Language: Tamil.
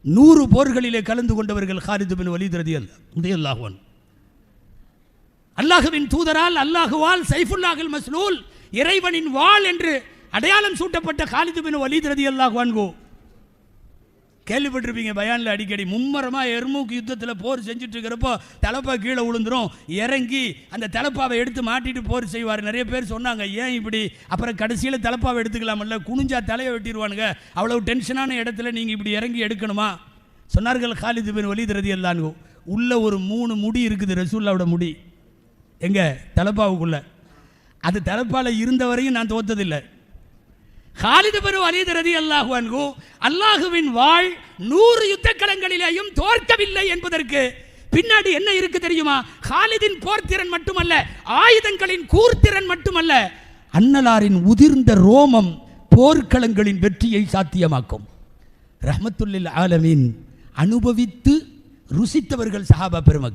100 போர்களிலே கலந்து கொண்டவர்கள் காலித் பின் வலீத் ரலியல்லாஹு அன்ஹு. அல்லாஹ்வின் தூதரால் அல்லாஹுவால் சைஃபுல்லாஹில் மஸ்லூல் இறைவனின் வாள் என்று அடையாளம் சூட்டப்பட்ட காலித் பின் வலீத் ரலியல்லாஹு அன்ஹு. கேள்விப்பட்டிருப்பீங்க பயானில் அடிக்கடி. மும்மரமாக எர்மூக் யுத்தத்தில் போர் செஞ்சுட்டு இருக்கிறப்போ தலப்பா கீழே விழுந்துரும், இறங்கி அந்த தலப்பாவை எடுத்து மாட்டிட்டு போர் செய்வார். நிறைய பேர் சொன்னாங்க, ஏன் இப்படி? அப்புறம் கடைசியில் தலப்பாவை எடுத்துக்கலாமல்ல, குனிஞ்சா தலையை வெட்டிடுவானுங்க, அவ்வளவு டென்ஷனான இடத்துல நீங்கள் இப்படி இறங்கி எடுக்கணுமா? சொன்னார்கள் காலித் பின் வலீத் ரலியல்லாஹு அன்ஹு, உள்ள ஒரு 3 முடி இருக்குது, ரசூலுல்லாஹ்வோட முடி. எங்க? தலப்பாவுக்குள்ள. அது தலப்பால இருந்த வரையும் நான் தோத்ததில்லை. காலித் பின் வலீத் ரலியல்லாஹு அன்ஹு அல்லாஹ்வின் வாள் 100 யுத்த களங்களிலேயும் தோற்கவில்லை என்பதற்கு பின்னாடி என்ன இருக்கு தெரியுமா? காலிதின் போர்த்திறன் மட்டுமல்ல, ஆயுதங்களின் கூர்த்திறன் மட்டுமல்ல, அன்னலாரின் உதிர்ந்த ரோமம் போர்க்களங்களின் வெற்றியை சாத்தியமாக்கும். ரஹ்மத்துல்லில் ஆலமீன் அனுபவித்து ருசித்தவர்கள் சஹாபா பெருமக்கள்.